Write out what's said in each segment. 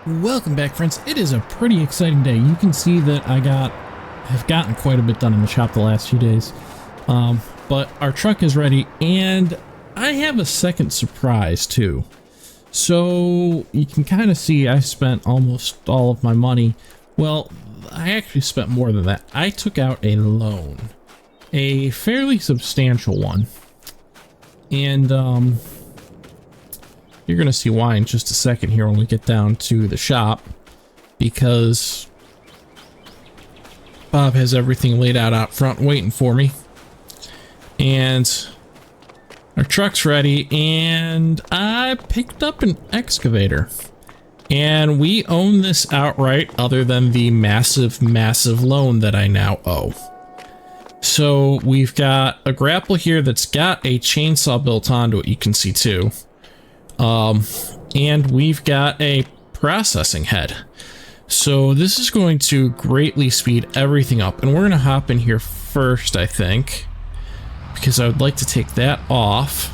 Welcome back, friends. It is a pretty exciting day. You can see that I've gotten quite a bit done in the shop the last few days. But our truck is ready, and I have a second surprise too. So you can kind of see I spent almost all of my money. Well, I actually spent more than that. I took out a loan, a fairly substantial one, and you're going to see why in just a second here when we get down to the shop, because Bob has everything laid out front waiting for me. And our truck's ready, and I picked up an excavator. And we own this outright other than the massive loan that I now owe. So we've got a grapple here that's got a chainsaw built onto it, you can see too. And we've got a processing head. So this is going to greatly speed everything up, and we're going to hop in here first, I think, because I would like to take that off.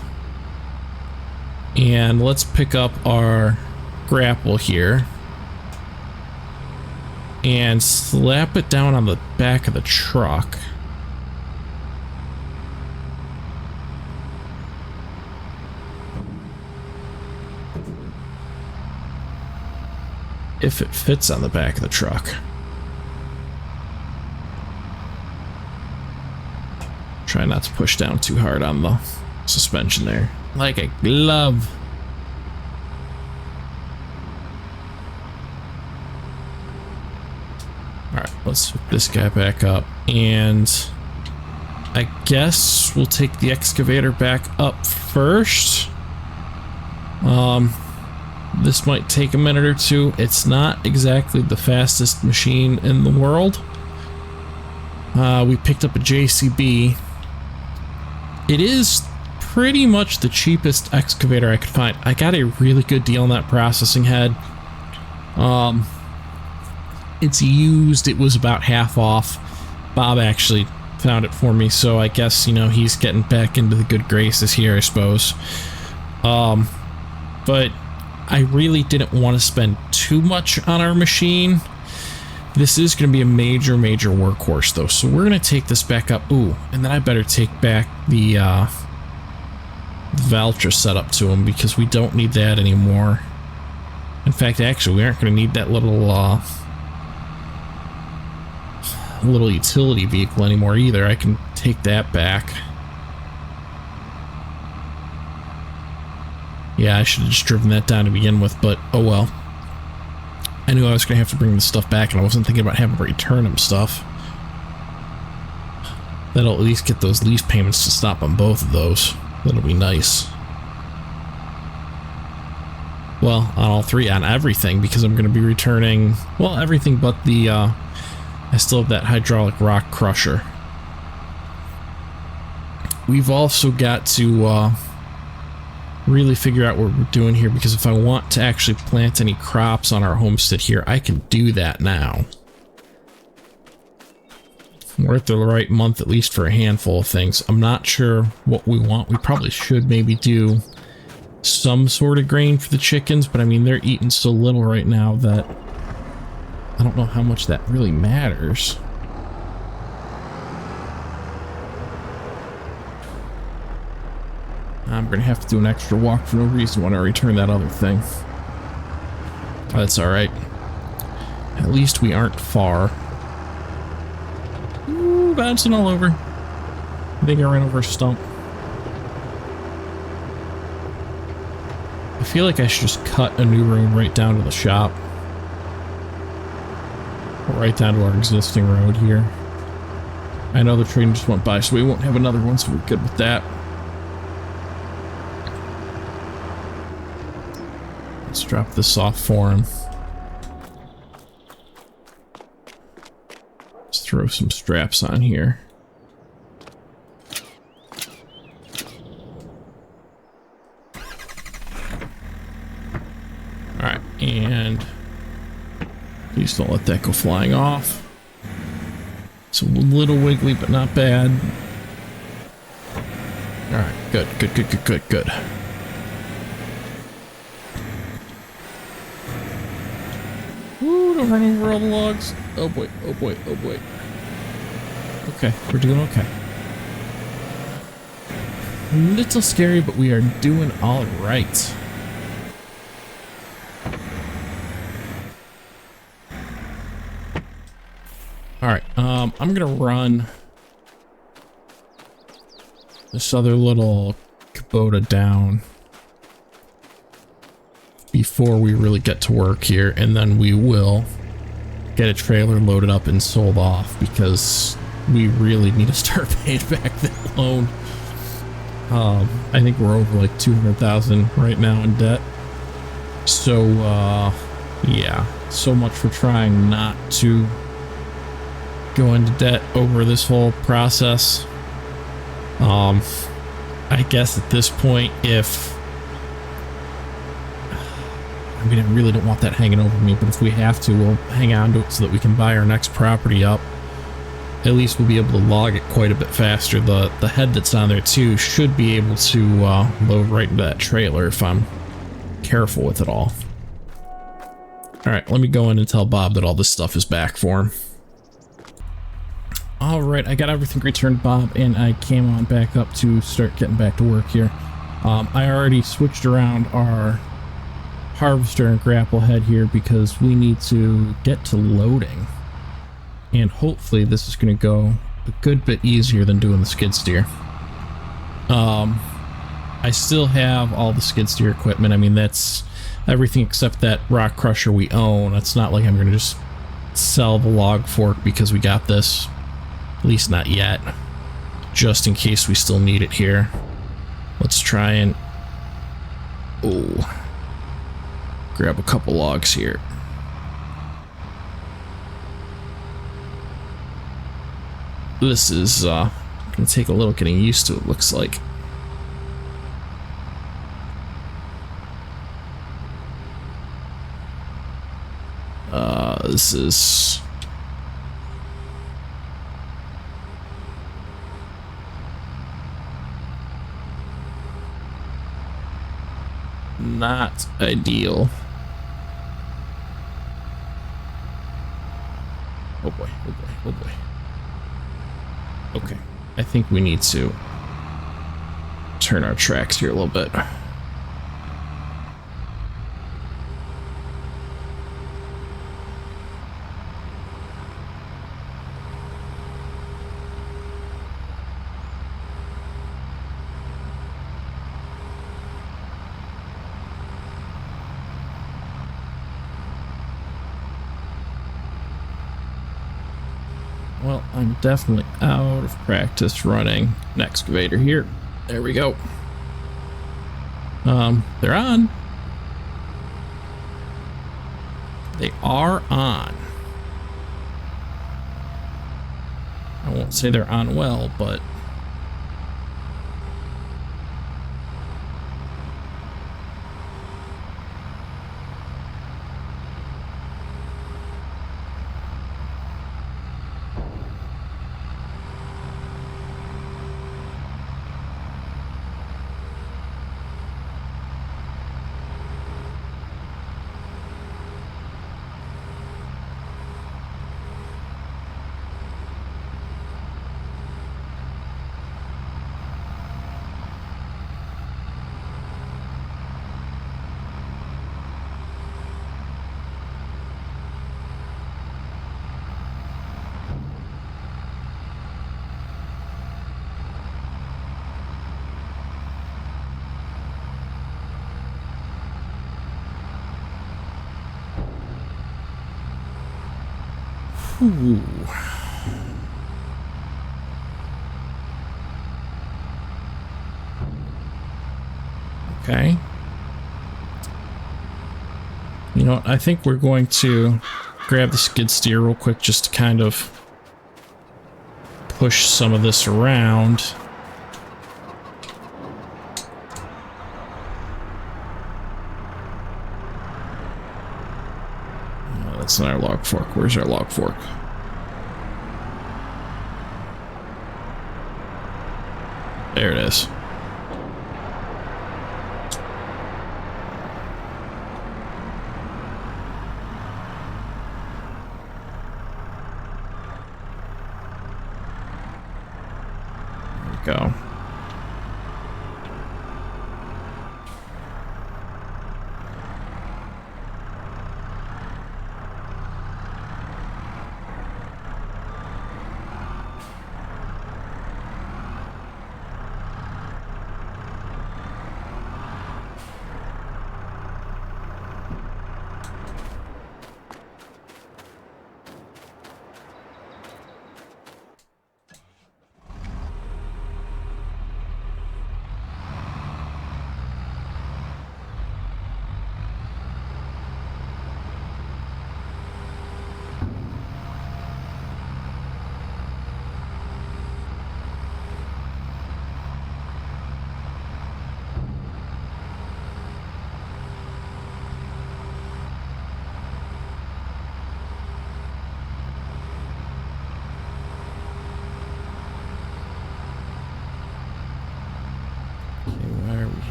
And let's pick up our grapple here and slap it down on the back of the truck. If it fits on the back of the truck. Try not to push down too hard on the suspension there. Like a glove. Alright, let's hook this guy back up. And I guess we'll take the excavator back up first. This might take a minute or two. It's not exactly the fastest machine in the world. We picked up a JCB. It is pretty much the cheapest excavator I could find. I got a really good deal on that processing head. It's used. It was about half off. Bob actually found it for me, so I guess, you know, he's getting back into the good graces here, I suppose. But I really didn't want to spend too much on our machine. This is going to be a major workhorse though, so we're going to take this back up. Ooh, and then I better take back the Valtra setup to him, because we don't need that anymore. In fact, actually, we aren't going to need that little utility vehicle anymore either. I can take that back. Yeah, I should have just driven that down to begin with, but oh well. I knew I was going to have to bring this stuff back, and I wasn't thinking about having to return him stuff. That'll at least get those lease payments to stop on both of those. That'll be nice. Well, on all three, on everything, because I'm going to be returning, well, everything but the, I still have that hydraulic rock crusher. We've also got to, really figure out what we're doing here, because if I want to actually plant any crops on our homestead here, I can do that now. We're at the right month, at least for a handful of things. I'm not sure what we want. We probably should maybe do some sort of grain for the chickens, but I mean, they're eating so little right now that I don't know how much that really matters. I'm gonna have to do an extra walk for no reason when I return that other thing. That's alright. At least we aren't far. Ooh, bouncing all over. I think I ran over a stump. I feel like I should just cut a new road right down to the shop. Right down to our existing road here. I know the train just went by, so we won't have another one, so we're good with that. Let's drop this off for him. Let's throw some straps on here. Alright, and please don't let that go flying off. It's a little wiggly, but not bad. Alright, good. Oh, don't run over all the logs. Oh boy, oh boy, oh boy. Okay, we're doing okay. A little scary, but we are doing all right. All right, I'm gonna run this other little Kubota down before we really get to work here, and then we will get a trailer loaded up and sold off because we really need to start paying back that loan. I think we're over like 200,000 right now in debt. So, yeah, so much for trying not to go into debt over this whole process. I guess at this point, I mean, I really don't want that hanging over me, but if we have to, we'll hang on to it so that we can buy our next property up. At least we'll be able to log it quite a bit faster. The head that's on there too should be able to load right into that trailer if I'm careful with it all. Alright, let me go in and tell Bob that all this stuff is back for him. Alright, I got everything returned to Bob, and I came on back up to start getting back to work here. I already switched around our harvester and grapple head here because we need to get to loading. And hopefully this is going to go a good bit easier than doing the skid steer. I still have all the skid steer equipment. I mean, that's everything except that rock crusher we own. It's not like I'm going to just sell the log fork because we got this. At least not yet. Just in case we still need it here. Let's try and... oh. Grab a couple logs here. This is gonna take a little getting used to, it looks like. This is not ideal. Oh boy, oh boy, oh boy. Okay, I think we need to turn our tracks here a little bit. Well, I'm definitely out of practice running an excavator here. There we go. They're on. They are on. I won't say they're on well, but ooh. Okay. You know what? I think we're going to grab the skid steer real quick just to kind of push some of this around. No, that's not our log fork. Where's our log fork? There it is. go.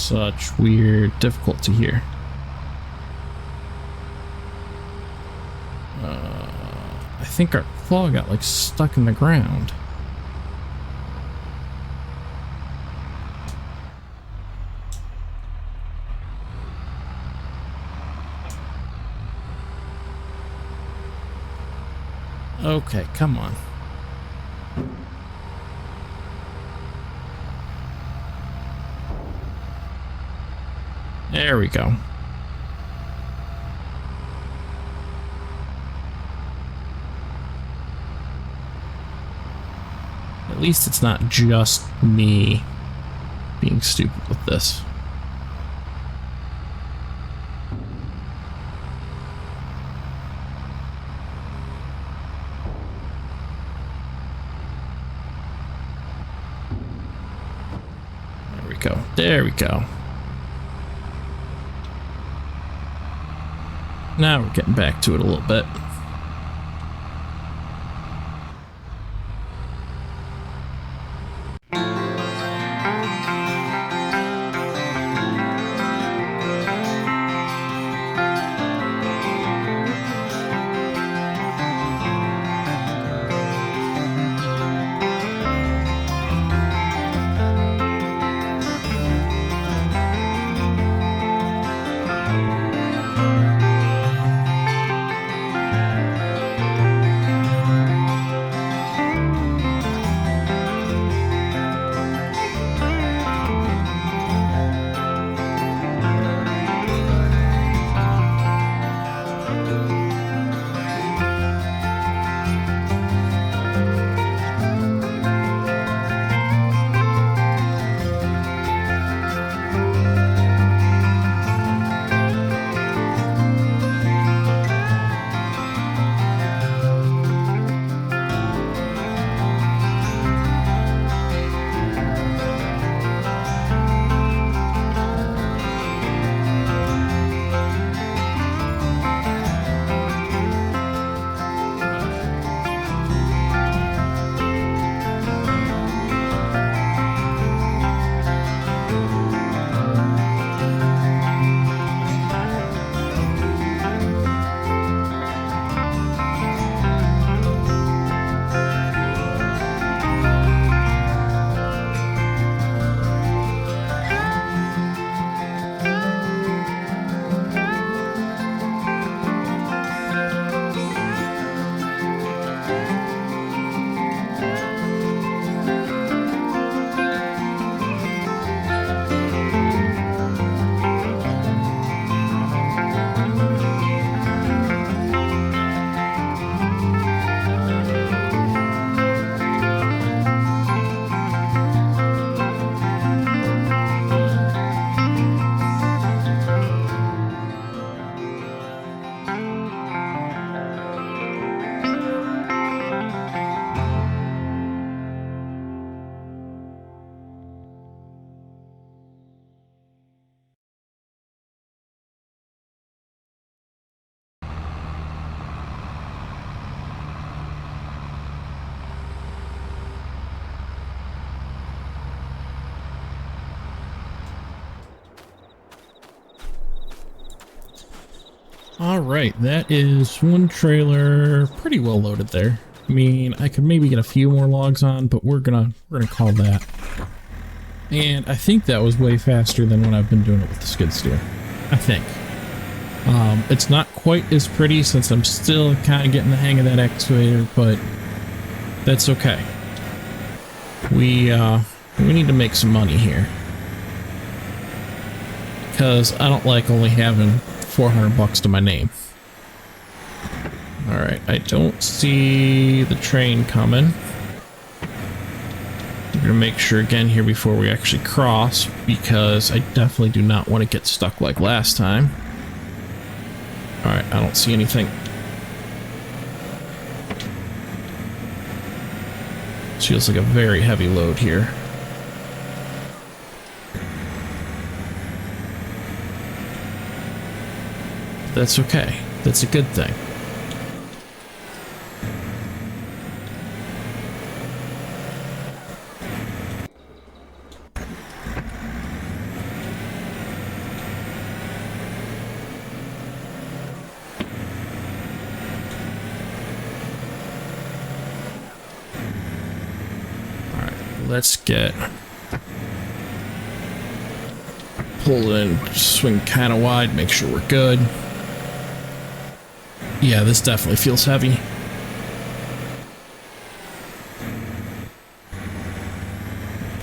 Such weird difficulty here. I think our claw got like stuck in the ground. Okay, come on. There we go. At least it's not just me being stupid with this. There we go. There we go. Now we're getting back to it a little bit. All right, that is one trailer pretty well loaded there. I mean, I could maybe get a few more logs on, but we're gonna call that. And I think that was way faster than when I've been doing it with the skid steer. I think. It's not quite as pretty since I'm still kind of getting the hang of that excavator, but that's okay. We need to make some money here. Because I don't like only having 400 bucks to my name. Alright, I don't see the train coming. I'm gonna make sure again here before we actually cross, because I definitely do not want to get stuck like last time. Alright, I don't see anything. This feels like a very heavy load here. That's okay. That's a good thing. Let's get pulled in, swing kind of wide, make sure we're good. Yeah, this definitely feels heavy.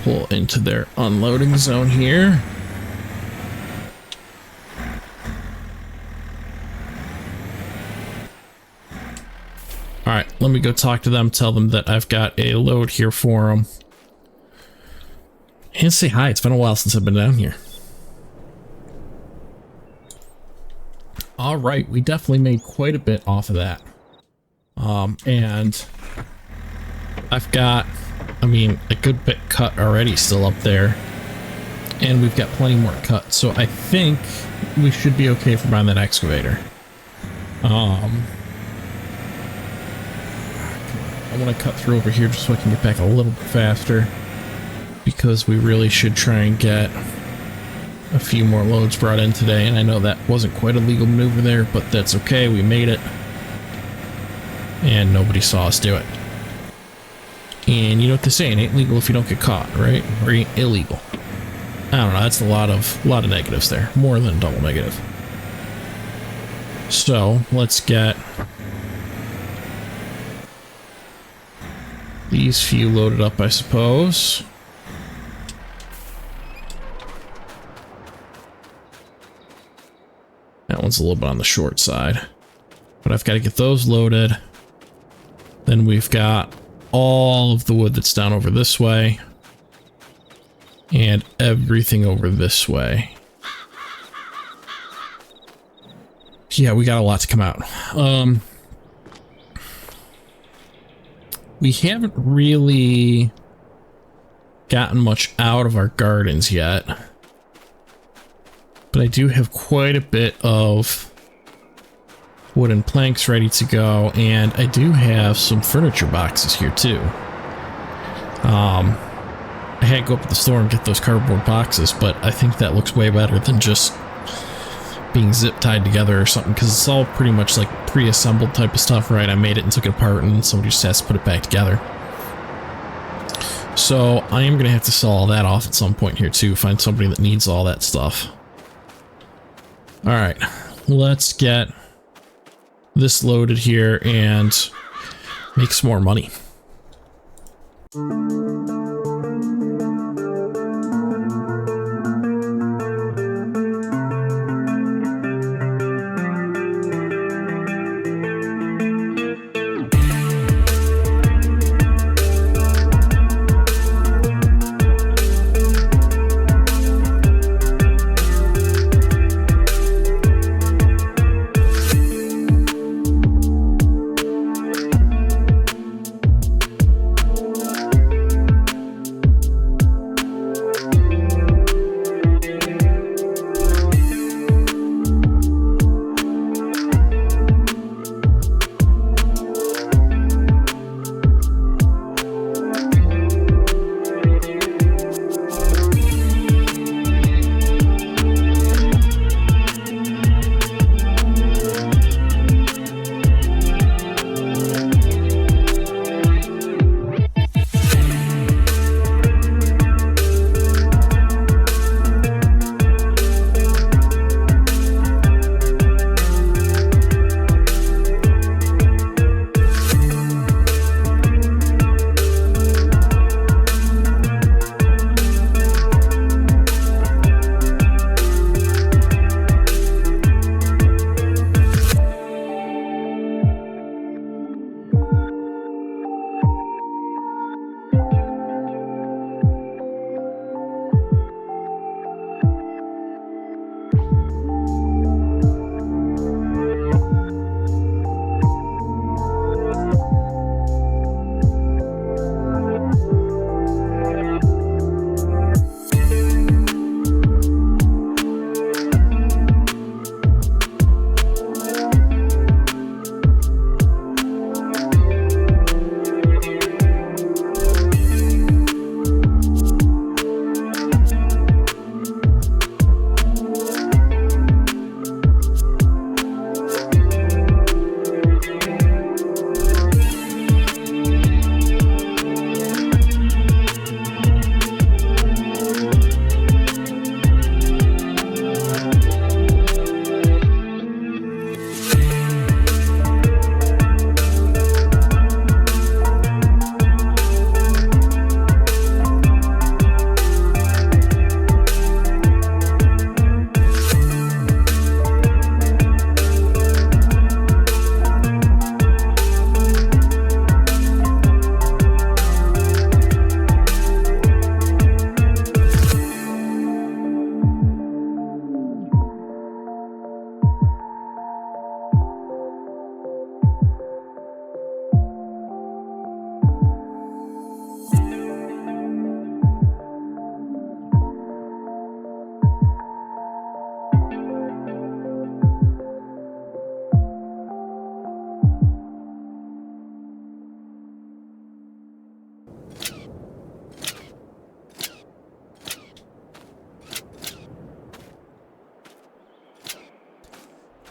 Pull into their unloading zone here. Alright, let me go talk to them, tell them that I've got a load here for them. And say hi, it's been a while since I've been down here. Alright, we definitely made quite a bit off of that. And I've got, I mean, a good bit cut already still up there. And we've got plenty more cut, so I think we should be okay for buying that excavator. I want to cut through over here just so I can get back a little bit faster, because we really should try and get a few more loads brought in today, and I know that wasn't quite a legal maneuver there, but that's okay, we made it. And nobody saw us do it. And you know what they say, it ain't legal if you don't get caught, right? Or it ain't illegal. I don't know, that's a lot of negatives there. More than a double negative. So, let's get these few loaded up, I suppose. That one's a little bit on the short side. But I've got to get those loaded. Then we've got all of the wood that's down over this way. And everything over this way. Yeah, we got a lot to come out. We haven't really gotten much out of our gardens yet. But I do have quite a bit of wooden planks ready to go, and I do have some furniture boxes here too. I had to go up to the store and get those cardboard boxes, but I think that looks way better than just being zip tied together or something, because it's all pretty much like pre-assembled type of stuff, right? I made it and took it apart, and somebody just has to put it back together. So I am going to have to sell all that off at some point here too, find somebody that needs all that stuff. Alright, let's get this loaded here and make some more money.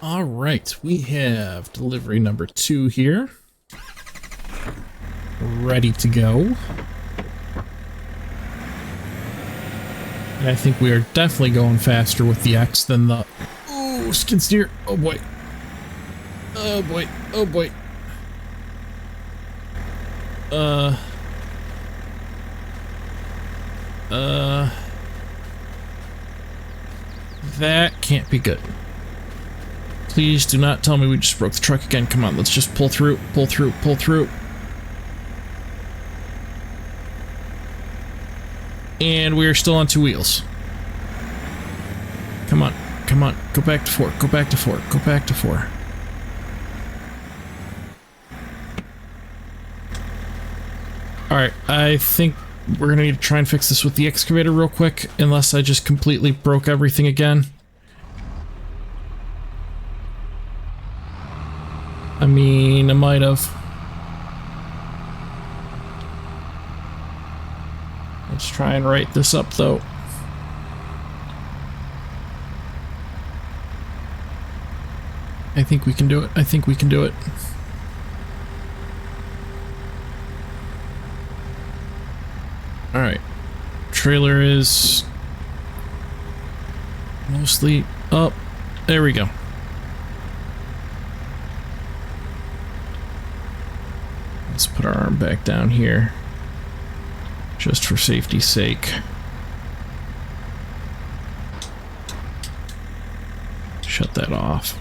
All right, we have delivery number 2 here. Ready to go. And I think we are definitely going faster with the X than the... Ooh, skid steer. Oh boy. Oh boy. Oh boy. That can't be good. Please do not tell me we just broke the truck again. Come on, let's just pull through, pull through, pull through. And we are still on 2 wheels. Come on, come on, go back to 4, go back to 4, go back to 4. Alright, I think we're gonna need to try and fix this with the excavator real quick, unless I just completely broke everything again. I mean, I might have. Let's try and write this up, though. I think we can do it. I think we can do it. Alright. Trailer is mostly up. There we go. Let's put our arm back down here, just for safety's sake. Shut that off.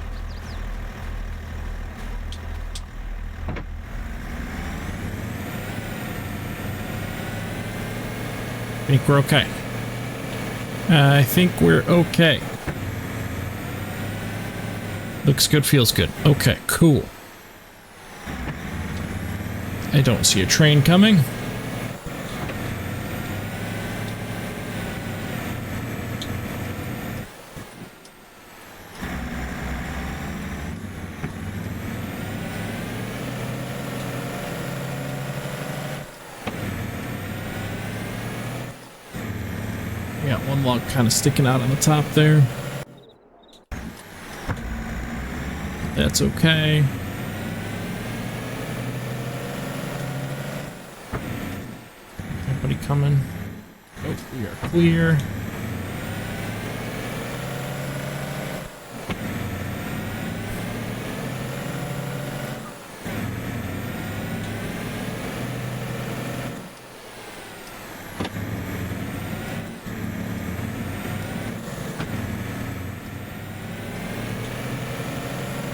I think we're okay. I think we're okay. Looks good, feels good. Okay, cool. I don't see a train coming. We got one log kind of sticking out on the top there. That's okay. Anybody coming? Nope, we are clear.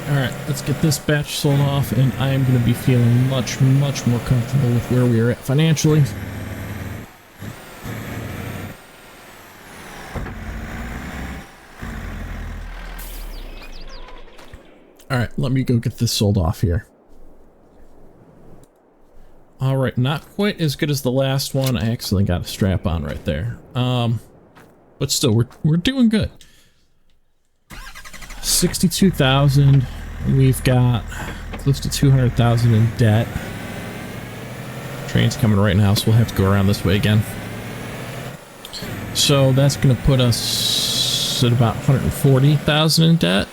Alright, let's get this batch sold off, and I am going to be feeling much, much more comfortable with where we are at financially. Alright, let me go get this sold off here. Alright, not quite as good as the last one. I accidentally got a strap on right there. But still, we're doing good. 62,000. We've got close to 200,000 in debt. Train's coming right now, so we'll have to go around this way again. So that's going to put us at about 140,000 in debt.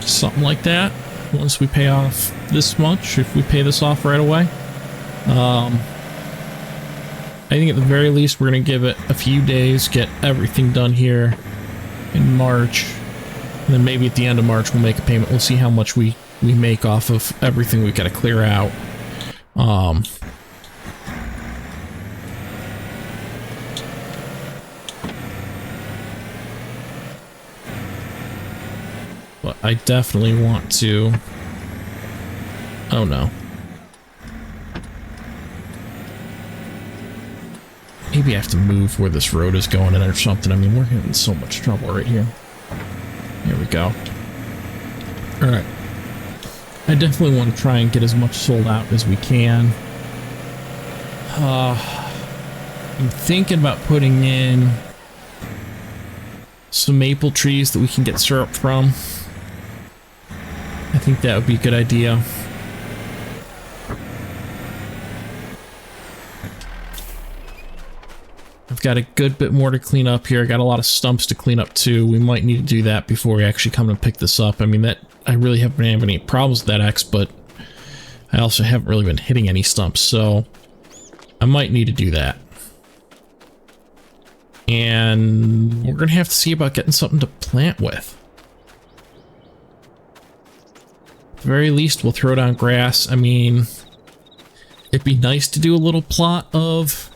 Something like that. Once we pay off this much, if we pay this off right away. I think at the very least we're going to give it a few days, get everything done here in March, and then maybe at the end of March we'll make a payment. We'll see how much we make off of everything we've got to clear out. But I definitely want to... Oh no. Maybe I have to move where this road is going in or something. I mean, we're having so much trouble right here. Here we go. Alright. I definitely want to try and get as much sold out as we can. I'm thinking about putting in some maple trees that we can get syrup from. I think that would be a good idea. I've got a good bit more to clean up here. I got a lot of stumps to clean up too. We might need to do that before we actually come and pick this up. I mean, I really haven't been having any problems with that X, but I also haven't really been hitting any stumps, so I might need to do that. And we're going to have to see about getting something to plant with. At the very least, we'll throw down grass. I mean, it'd be nice to do a little plot of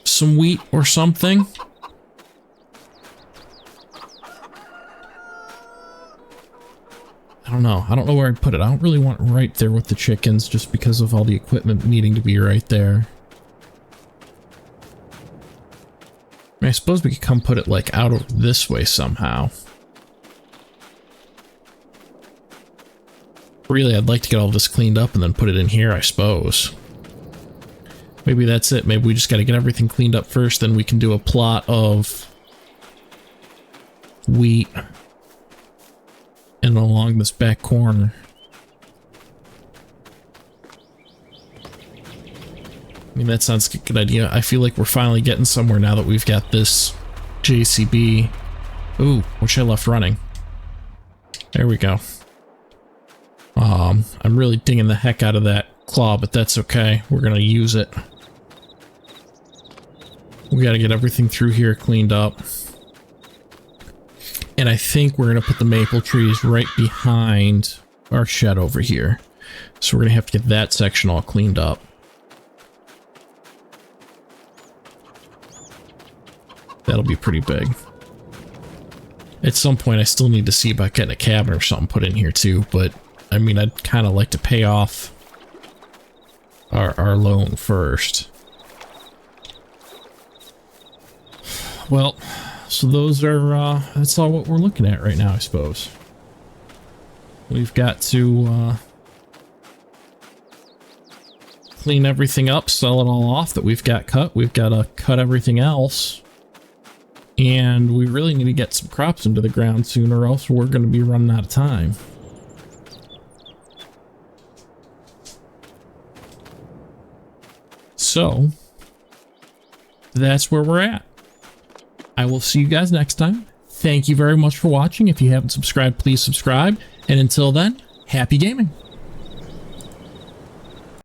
some wheat or something. I don't know. I don't know where I'd put it. I don't really want it right there with the chickens just because of all the equipment needing to be right there. I suppose we could come put it like out over this way somehow. Really, I'd like to get all this cleaned up and then put it in here, I suppose. Maybe that's it. Maybe we just got to get everything cleaned up first, then we can do a plot of wheat and along this back corner. I mean, that sounds like a good idea. I feel like we're finally getting somewhere now that we've got this JCB. Ooh, which I left running. There we go. I'm really dinging the heck out of that claw, but that's okay. We're gonna use it. We gotta get everything through here cleaned up. And I think we're gonna put the maple trees right behind our shed over here. So we're gonna have to get that section all cleaned up. That'll be pretty big. At some point, I still need to see about getting a cabin or something put in here too, but I mean, I'd kind of like to pay off our loan first. Well, so those are, that's all what we're looking at right now, I suppose. We've got to clean everything up, sell it all off that we've got cut. We've got to cut everything else. And we really need to get some crops into the ground soon, or else we're going to be running out of time. So, that's where we're at. I will see you guys next time. Thank you very much for watching. If you haven't subscribed, please subscribe. And until then, happy gaming.